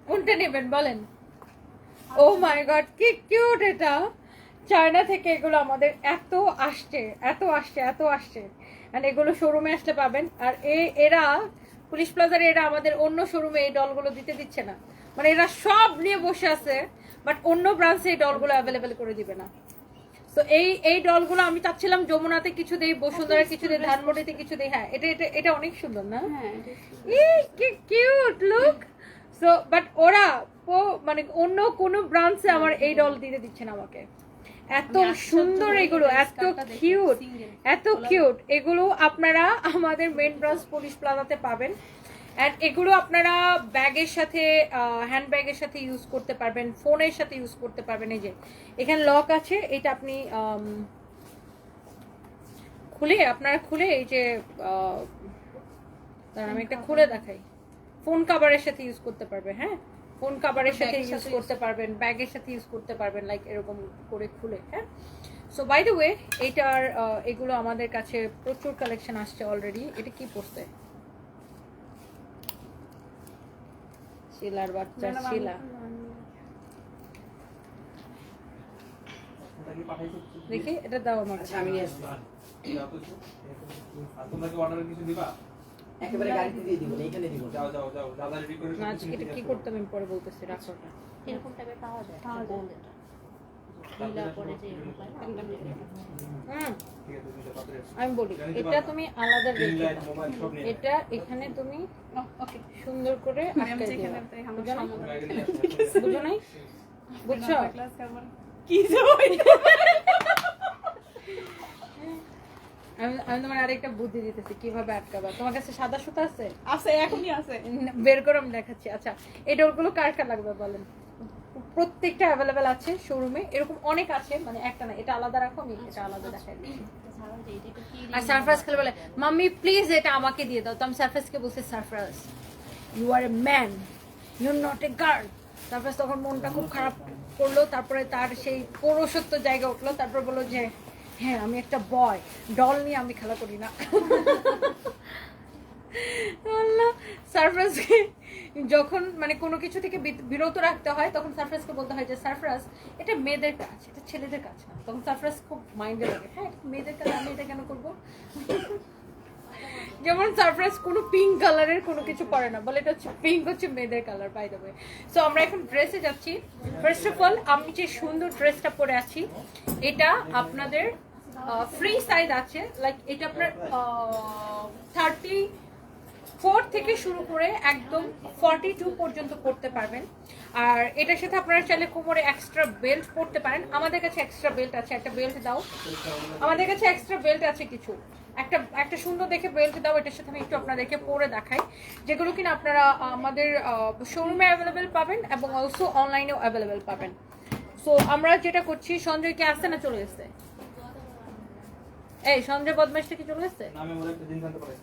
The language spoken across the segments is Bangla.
কোনটা নেবেন বলেন? ও মাই গড কি কিউট এটা। চায়না থেকে এগুলো আমাদের এত আসছে এন্ড এগুলো শোরুমে আসতে পাবেন। আর এরা পুলিশ প্লাজার এরা আমাদের অন্য শোরুমে এই ডলগুলো দিতে দিচ্ছে না, মানে এরা সব নিয়ে বসে আছে, বাট অন্য ব্রাঞ্চে এই ডলগুলো অ্যাভেলেবেল করে দিবে না। তো এই ডলগুলো আমি চাচ্ছিলাম যমুনাতে কিছু দেই, বসুন্ধরা কিছু দেই, ধানমন্ডিতে কিছু দেই। হ্যাঁ এটা এটা এটা অনেক সুন্দর না? কি কিউট লুক। সো বাট ওরা মানে অন্য কোনো ব্রাঞ্চে আমার এই ডল দিতে দিচ্ছে না আমাকে। এত সুন্দর এগুলো, এত কিউট এগুলো আপনারা আমাদের মেন ব্রাঞ্চ পুলিশ প্লাজাতে পাবেন। এন্ড এগুলো আপনারা ব্যাগের সাথে, হ্যান্ড ব্যাগের সাথে ইউজ করতে পারবেন, ফোনের সাথে ইউজ করতে পারবেন। এই যে এখানে লক আছে, এটা আপনি খুলে এই যে আমি একটা খুলে দেখাই, ফোন কভারের সাথে ইউজ করতে পারবে। হ্যাঁ ফোন কভারের সাথে ইউজ করতে পারবেন, ব্যাগের সাথে ইউজ করতে পারবেন, লাইক এরকম করে খুলে। হ্যাঁ সো বাই দ্য ওয়ে এটার এগুলো আমাদের কাছে প্রচুর কালেকশন আসছে অলরেডি। এটা কি পড়ছে? শিলার বাচ্চা শিলা, দেখি এটা দাও আমার। আমি নিয়ে আসছি। আর তোমরা কি অর্ডারে কিছু দিবা? একেবারে গাড়িতে দিয়ে দিব, এইখানে দিব। যাও যাও যাও, দাদা রেডি করে না আজকে এটা কি করতে আমি পরে বলতেছি, রাখো না। এরকম টাইপের পাওয়া যায় গোল্ড এটা নীলা পরে যে ঠিক আছে দুইটা পাত্রে। আমি বলি এটা তুমি আলাদা রেখে লাইট দাও। মোবাইল সব নিয়ে। এটা এখানে তুমি ওকে সুন্দর করে আটকে দিও। বুঝো নাই? বুঝছো? কি যাবে আমি তোমার আরেকটা বুদ্ধি দিতেছি কিভাবে আটকাবা। তোমার কাছে সাদা সুতা আছে? আছে, এখনই আছে। বের করে আমি দেখাচ্ছি। আচ্ছা এই ডোরগুলো কার কার লাগবে বলেন? প্রত্যেকটা অ্যাভেলেবেল আছে শোরুমে, এরকম অনেক আছে, মানে একটা না। এটা আলাদা রাখো, আমি এটা আলাদা দেখাই দিচ্ছি। আর সারফরাজ খেলে বলে মাম্মি প্লিজ এটা আমাকে দিয়ে দাও। তো আমি সারফরাজকে বলছি Sarfaraz you are a man, you are not a girl. Sarfaraz তখন মনটা খুব খারাপ করলো, তারপরে তার সেই পৌরসত্ব জায়গা উঠলো, তারপর বললো যে হ্যাঁ আমি একটা বয়, ডল নিয়ে আমি খেলা করি না। আল্লাহ, সারফরাজকে যখন মানে কোনো কিছু থেকে বিরত রাখতে হয় তখন সারফরাজকে বলতে হয় যে সারফরাজ এটা মেয়েদের কাজ, এটা ছেলেদের কাজ না। তখন সারফরাজ খুব মাইন্ডে লাগে, হ্যাঁ মেয়েদের কাজ, আমি এটা কেন করবো। যেমন সারফরাজ কোনো পিঙ্ক কালারের কোনো কিছু পরে না, বলে এটা হচ্ছে পিঙ্ক হচ্ছে মেয়েদের colour. By the way so আমরা এখন ড্রেসে যাচ্ছি। ফার্স্ট অফ অল আমি যে সুন্দর ড্রেসটা পরে আছি এটা আপনাদের ফ্রি সাইজ আছে, লাইক এটা আপনার 34 থেকে শুরু করে একদম 42 পর্যন্ত পড়তে পারবেন। আর এটার সাথে আপনারা চাইলে কোমরে এক্সট্রা বেল্ট পরতে পারেন। আমাদের কাছে এক্সট্রা বেল্ট আছে, একটা বেল্ট দাও। আমাদের কাছে এক্সট্রা বেল্ট আছে কিছু, একটা সুন্দর দেখে বেল্ট দাও। এটার সাথে আমি একটু আপনাদেরকে পরে দেখাই, যেগুলো কিনা আপনারা আমাদের শোরুমে অ্যাভেলেবেল পাবেন এবং অলসো অনলাইনেও অ্যাভেলেবেল পাবেন। সো আমরা যেটা করছি, সঞ্জয় কি আসছে না চলে এসছে? এই সঞ্জয় বদমাইশটা কি চলে এসছে? আমি মনে একটা দিন জানতে পারি।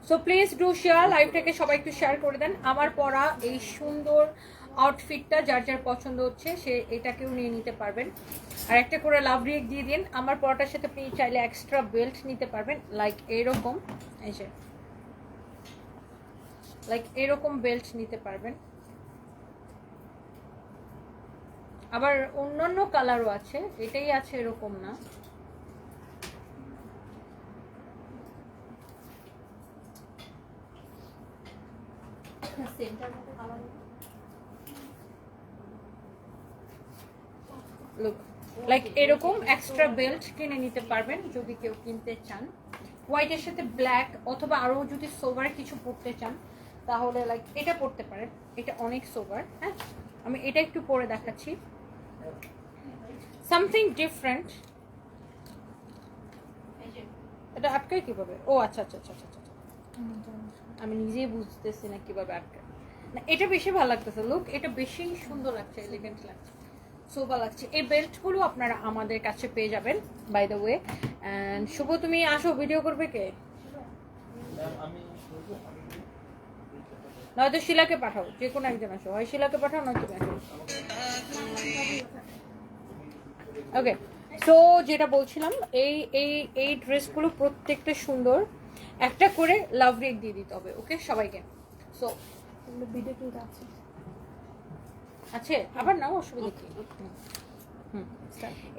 সো প্লিজ ডু শেয়ার, লাইভটাকে সবাই একটু শেয়ার করে দেন। আমার পরা এই সুন্দর আউটফিটটা যার যার পছন্দ হচ্ছে সে এটাকেও নিয়ে নিতে পারবেন। আর একটা করে লাভ রিয়েক্ট দিয়ে দিন। আমার পরাটার সাথে আপনি চাইলে এক্সট্রা বেল্ট নিতে পারবেন, লাইক এরকম, এই যে লাইক এরকম বেল্ট নিতে পারবেন। আবার অন্যান্য কালারও আছে, এটাই আছে এরকম না। লুক লাইক এরকম এক্সট্রা বেল্ট কিনে নিতে পারবেন যদি কেউ কিনতে চান। হোয়াইটের সাথে ব্ল্যাক অথবা আরো যদি সোভার কিছু পরতে চান তাহলে লাইক এটা পরতে পারেন। এটা অনেক সোভার। হ্যাঁ আমি এটা একটু পরে দেখাচ্ছি, সামথিং ডিফারেন্ট। এটা আটকায় কিভাবে? ও আচ্ছা আচ্ছা আচ্ছা আচ্ছা, আমি নিজেই বুঝতেছি না কিভাবে আটকায়। না এটা বেশি ভালো লাগতেছে, লুক এটা বেশি সুন্দর লাগছে, এলিগেন্ট লাগছে, সোভা লাগছে। এই বেল্টগুলো আপনারা আমাদের কাছে পেয়ে যাবেন বাই দ্য ওয়ে। অ্যান্ড শুভ তুমি আসো, ভিডিও করবে কে? নয়তো শিলাকে পাঠাও, যে কোনো একজন আসো, হয় শিলাকে পাঠাও নয়তো তুমি আসো। ওকে সো যেটা বলছিলাম, এই এই এই ড্রেসগুলো প্রত্যেকটা সুন্দর। একটা করে লাভ রেক দিয়ে দিতে হবে, ওকে সবাইকে। সো ভিডিও কিন্তু আছে আছে, আবার নাও, অসুবিধা কি।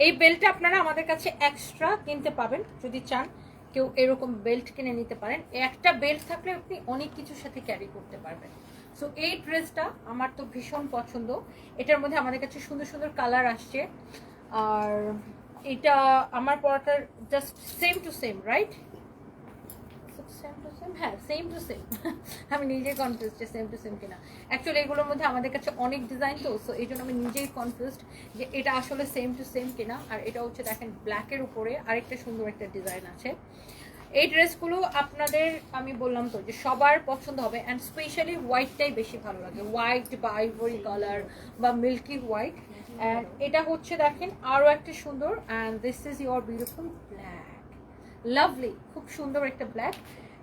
এই বেল্টটা আপনারা আমাদের কাছে এক্সট্রা কিনতে পাবেন, যদি চান কেউ এরকম বেল্ট কিনে নিতে পারেন। একটা বেল্ট থাকলে আপনি অনেক কিছুর সাথে ক্যারি করতে পারবেন। সো এই ড্রেসটা আমার তো ভীষণ পছন্দ। এটার মধ্যে আমাদের কাছে সুন্দর সুন্দর কালার আসছে, আর এটা আমার পরাটার just same to same, right? Same to same, হ্যাঁ সেম টু সেম। আমি নিজেই কনফিউজ যে সেম টু সেম কিনা। অ্যাকচুয়ালি এগুলোর মধ্যে আমাদের কাছে অনেক ডিজাইন তো, সো এই জন্য আমি নিজেই কনফিউজড যে এটা আসলে সেম টু সেম কিনা। আর এটা হচ্ছে দেখেন ব্ল্যাকের উপরে আরেকটা সুন্দর একটা ডিজাইন আছে। এই ড্রেসগুলো আপনাদের আমি বললাম তো যে সবার পছন্দ হবে, অ্যান্ড স্পেশালি হোয়াইটটাই বেশি ভালো লাগে, হোয়াইট বা আইভরি কালার বা মিল্কি হোয়াইট। অ্যান্ড এটা হচ্ছে দেখেন আরও একটা সুন্দর, and this is your beautiful black, lovely, খুব সুন্দর একটা ব্ল্যাক।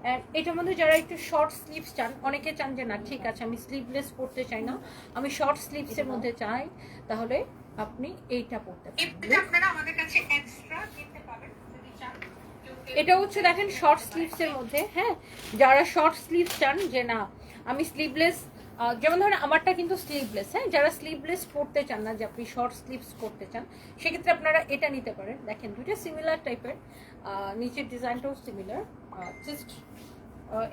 অ্যান্ড এটার মধ্যে যারা একটু শর্ট স্লিভস চান, অনেকে চান যে না ঠিক আছে আমি স্লিভলেস পরতে চাই না, আমি শর্ট স্লিভসের মধ্যে চাই, তাহলে আপনি এইটা পরতে পারেন। আপনারা আমাদের কাছে এক্সট্রা কিনতে পাবেন যদি চান। এটা হচ্ছে দেখেন শর্ট স্লিভসের মধ্যে, হ্যাঁ যারা শর্ট স্লিভস চান যে না আমি স্লিভলেস, যেমন ধরেন আমারটা কিন্তু স্লিভলেস, হ্যাঁ যারা স্লিভলেস পরতে চান না, যে আপনি শর্ট স্লিভস করতে চান, সেক্ষেত্রে আপনারা এটা নিতে পারেন। দেখেন দুইটা সিমিলার টাইপের, নিচের ডিজাইনটাও সিমিলার, জাস্ট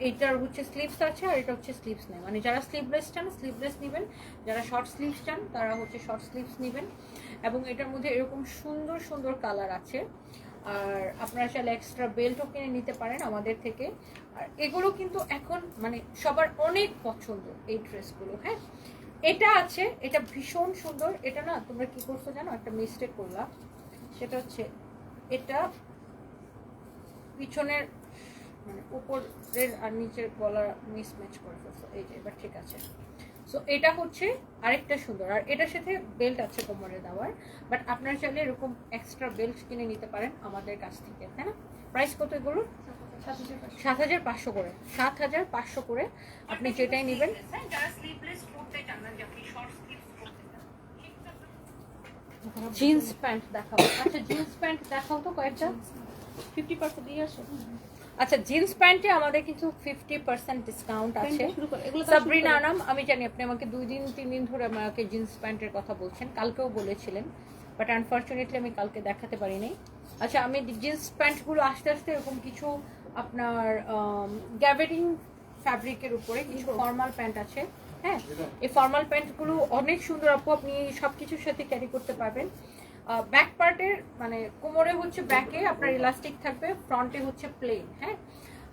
এইটার হচ্ছে স্লিভস আছে আর এটা হচ্ছে স্লিভস নেই, মানে যারা স্লিভলেস চান স্লিভলেস নেবেন, যারা শর্ট স্লিভস চান তারা হচ্ছে শর্ট স্লিভস নেবেন। এবং এটার মধ্যে এরকম সুন্দর সুন্দর কালার আছে, আর আপনারা চাইলে এক্সট্রা বেল্টও কিনে নিতে পারেন আমাদের থেকে। আর এগুলো কিন্তু এখন মানে সবার অনেক পছন্দ এই ড্রেসগুলো, হ্যাঁ এটা আছে, এটা ভীষণ সুন্দর। এটা না তোমরা কি করছো জানো, একটা মিস্টেক করলা, সেটা হচ্ছে এটা পিছনের মানে উপরের আর নিচের গলা মিসম্যাচ করে ফেলছো, এই যে এবার ঠিক আছে। সো এটা হচ্ছে আরেকটা সুন্দর, আর এটার সাথে বেল্ট আছে কোমরে দেওয়ার, বাট আপনারা চাইলে এরকম এক্সট্রা বেল্ট কিনে নিতে পারেন আমাদের কাছ থেকে, তাই না? প্রাইস কত এগুলো? 7,500 করে, 7,500 করে আপনি যেটাই নেবেন। জিন্স প্যান্ট দেখাবো, আচ্ছা জিন্স প্যান্ট দেখাও তো কয়েকটা। 50% দিয়ে আসো। আচ্ছা জিন্স প্যান্টে আমাদের কিন্তু 50% ডিসকাউন্ট আছে। সাবরিনা নাম, আমি জানি আপনি আমাকে 2-3 দিন ধরে আমাকে জিন্স প্যান্টের কথা বলছেন, কালকেও বলেছিলেন, বাট আনফর্চুনেটলি আমি কালকে দেখাতে পারিনি। আচ্ছা আমি জিন্স প্যান্টগুলো আস্তে আস্তে এরকম কিছু আপনার গ্যাবেরিং ফ্যাব্রিকের উপরে কিছু ফর্মাল প্যান্ট আছে, হ্যাঁ এই ফর্মাল প্যান্টগুলো অনেক সুন্দর আপু, আপনি সব কিছুর সাথে ক্যারি করতে পারবেন। ব্যাক পার্টের মানে কোমরে হচ্ছে ব্যাকে আপনার ইলাস্টিক থাকবে, ফ্রন্টে হচ্ছে প্লেন, হ্যাঁ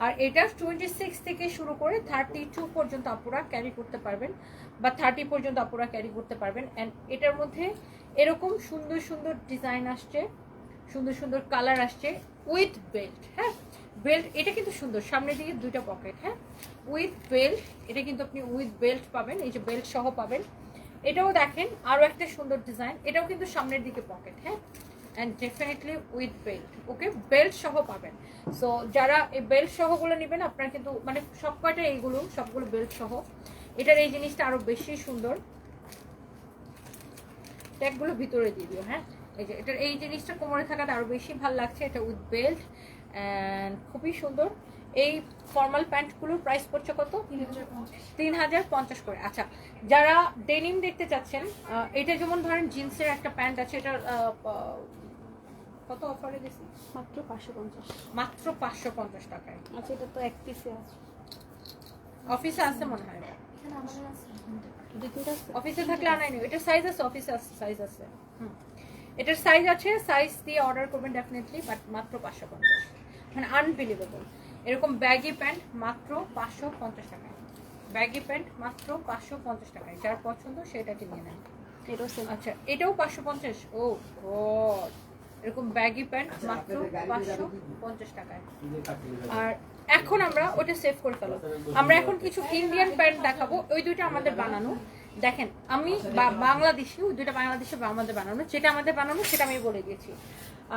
আর এটা 26 থেকে শুরু করে 32 পর্যন্ত আপুরা ক্যারি করতে পারবেন, বা 30 পর্যন্ত আপুরা ক্যারি করতে পারবেন। অ্যান্ড এটার মধ্যে এরকম সুন্দর সুন্দর ডিজাইন আসছে, সুন্দর সুন্দর কালার আসছে উইথ বেল্ট, হ্যাঁ বেল্ট এটা কিন্তু সুন্দর, সামনের দিকে দুইটা পকেট, হ্যাঁ উইথ বেল্ট, এটা কিন্তু আপনি উইথ বেল্ট পাবেন, এই যে বেল্ট সহ পাবেন। এটাও দেখেন আরো একটা সুন্দর ডিজাইন, এটাও কিন্তু সামনের দিকে পকেট, হ্যাঁ and definitely with belt, okay belt সহ পাবেন। সো যারা এই বেল্ট সহগুলো নেবেন আপনারা কিন্তু মানে সব কয়টা এইগুলো সবগুলো বেল্ট সহ, এটার এই জিনিসটা আরো বেশি সুন্দর। ট্যাগগুলো ভিতরে দিয়ে দিও, হ্যাঁ এই যে এটার এই জিনিসটা কোমরে থাকাটা আরো বেশি ভালো লাগছে, এটা উইথ বেল্ট অ্যান্ড খুবই সুন্দর। এই ফর্মাল প্যান্টগুলোর প্রাইস পড়ছে কত? 3,050 করে। আচ্ছা যারা ডেনিম দেখতে চাচ্ছেন, এটা যেমন ধরেন জিন্সের একটা প্যান্ট আছে, এটা কত অফারে দিছি? মাত্র 550, মাত্র 550 টাকায়। আচ্ছা এটা তো এক পিসে আছে, অফিসে আছে মনে হয়, এখানে আমাদের আছে অফিসে থাকলে আনাই নেই, এটা সাইজ আছে, অফিসে সাইজ আছে, এটার সাইজ আছে, সাইজ দিয়ে অর্ডার করবেন ডেফিনেটলি, বাট মাত্র 550, মানে আনবিলিভেবল। এরকম ব্যাগি প্যান্ট মাত্র 550 টাকায়, ব্যাগি প্যান্ট মাত্র 550 টাকায়, যার পছন্দ সেটাকে নিয়ে নেন। আচ্ছা এটাও 550, ও গড, এরকম ব্যাগি প্যান্ট মাত্র 550 টাকায়। আর এখন আমরা ওটা সেভ করে ফেলো, আমরা এখন কিছু ইন্ডিয়ান প্যান্ট দেখাবো, ওই দুইটা আমাদের বানানো। দেখেন আমি বাংলাদেশি, ওই দুইটা বাংলাদেশে আমাদের বানানো, যেটা আমাদের বানানো সেটা আমি বলে দিয়েছি।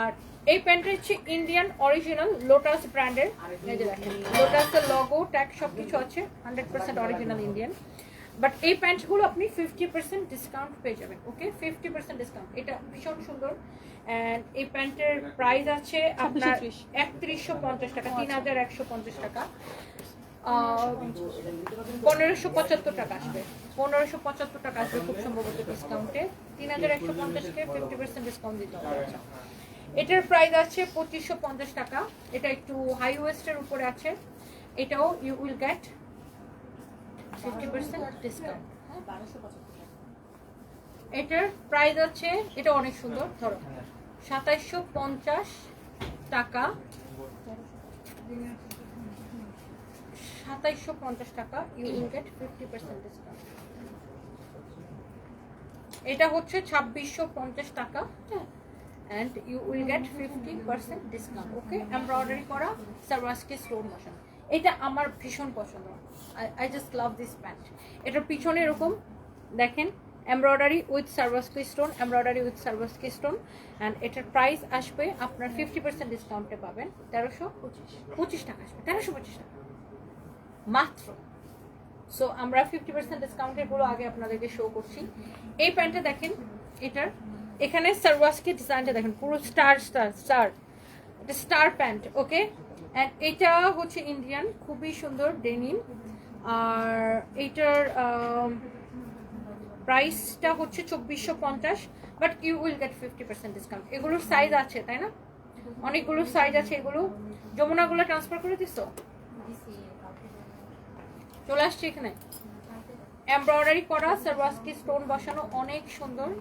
আর এই প্যান্টটা হচ্ছে ইন্ডিয়ান অরিজিনাল লোটাস ব্র্যান্ডের, এই যে দেখেন লোটাসের লগো ট্যাগ সব কিছু আছে, 100% অরিজিনাল ইন্ডিয়ান। বাট এই প্যান্টগুলো আপনি 50% ডিসকাউন্ট পেয়ে যাবেন। ওকে, 50% ডিসকাউন্ট, এটা ভীষণ সুন্দর। অ্যান্ড এই প্যান্টের প্রাইস আছে আপনার 3150 টাকা, 3150 টাকা। 1575 টাকা আসবে, 1575 টাকা আসবে খুব সম্ভবত ডিসকাউন্টে। 3150-কে 50% ডিসকাউন্ট দিতে হবে। আচ্ছা, এটার প্রাইস আছে 2550 টাকা, এটা একটু হাই ওয়েস্টের উপরে আছে। এটাও ইউ উইল গেট 50% ডিসকাউন্ট। 1275 টাকা। এটার প্রাইস আছে, এটা অনেক সুন্দর, ধরো 2750 টাকা, 2750 টাকা, ইউ উইল গেট 50% ডিসকাউন্ট। এটা হচ্ছে 2650 টাকা, হ্যাঁ, and you will get 50% discount. Okay, embroidery করা সারওয়াস্কি স্টোন বসানো, এটা আমার ভীষণ পছন্দ। I just love this pant. এটার পিছনে এরকম দেখেন embroidery with Swarovski stone, embroidery with Swarovski stone. And এটার প্রাইস আসবে আপনার 50% ডিসকাউন্টে পাবেন 1325 টাকা আসবে, 1325 টাকা মাত্র। সো আমরা 50% ডিসকাউন্টের গুলো আগে আপনাদেরকে শো করছি। এই প্যান্টটা দেখেন, এটার এখানে সারওয়াস্কি ডিজাইনটা দেখেন, পুরো স্টার স্টার স্টার, এটা স্টার প্যান্ট। ওকে, অ্যান্ড এটা হচ্ছে ইন্ডিয়ান, খুবই সুন্দর ডেনিম। আর এইটার প্রাইসটা হচ্ছে 2450, but you will get 50% discount. এগুলোর সাইজ আছে, তাই না? অনেকগুলো সাইজ আছে। এগুলো যমুনাগুলো ট্রান্সফার করে দিছো, চলে আসছে এখানে। এমব্রয়ডারি করা সারওয়াস্কি স্টোন বসানো, অনেক সুন্দর।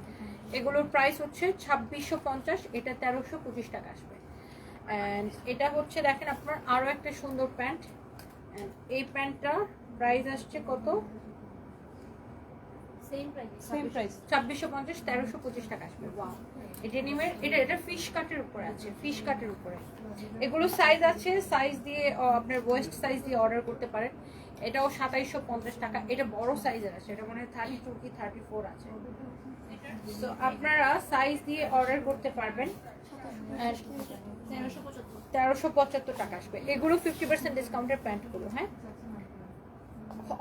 এগুলোর প্রাইস হচ্ছে 2650, এটা 1325 টাকা আসবে। অ্যান্ড এটা হচ্ছে দেখেন আপনার আরো একটা সুন্দর প্যান্ট। এই প্যান্টটার প্রাইস আসছে কত? সেম প্রাইস, 2650, 1325 টাকা আসবে। ওয়াও, এটা নিমের, এটা ফিশ কাটের উপরে আছে, ফিশ কাটের উপরে। এগুলো সাইজ আছে, সাইজ দিয়ে আপনার ওয়েস্ট সাইজ দিয়ে অর্ডার করতে পারেন। এটাও 2750 টাকা, এটা বড় সাইজের আছে, এটা মানে 32 কি 34 আছে। তো আপনারা সাইজ দিয়ে অর্ডার করতে পারবেন। 1375 টাকা আসবে। এগুলো 50% ডিসকাউন্টের প্যান্টগুলো, হ্যাঁ।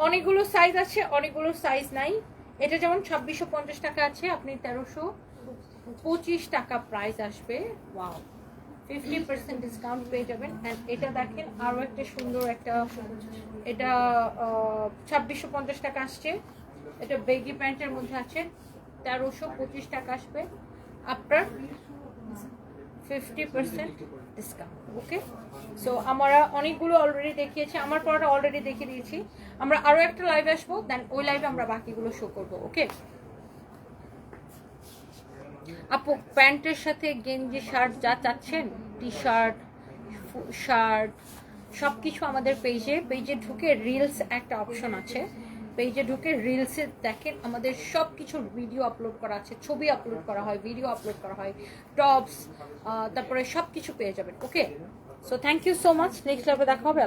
অনেকগুলো সাইজ আছে, অনেকগুলো সাইজ নাই। এটা যেমন 2650 টাকা আছে, আপনি 1325 টাকা প্রাইস আসবে। ওয়াও, 50% ডিসকাউন্ট পেয়ে যাবেন। অ্যান্ড এটা দেখেন আরো একটা সুন্দর একটা, এটা 2650 টাকা আসছে। এটা বেগি প্যান্টের মধ্যে আছে, 1325 টাকা আসবে আপনার 50% ডিসকাউন্ট। ওকে, সো আমরা অনেকগুলো অলরেডি দেখিয়েছি, আমার পরটা অলরেডি দেখিয়ে দিয়েছি। আমরা আরো একটা লাইভে আসবো, দেন ওই লাইভে আমরা বাকিগুলো শো করবো। ওকে আপু, প্যান্টের সাথে গেঞ্জি শার্ট যা চাচ্ছেন, টি শার্ট শার্ট সবকিছু আমাদের পেজে ঢুকে রিলস একটা অপশন আছে, পেজে ঢুকে রিলসে দেখেন আমাদের সব কিছুর ভিডিও আপলোড করা আছে, ছবি আপলোড করা হয়, ভিডিও আপলোড করা হয়, টপস, তারপরে সব কিছু পেয়ে যাবেন। Okay, so thank you so much, next লাইভে দেখা হবে।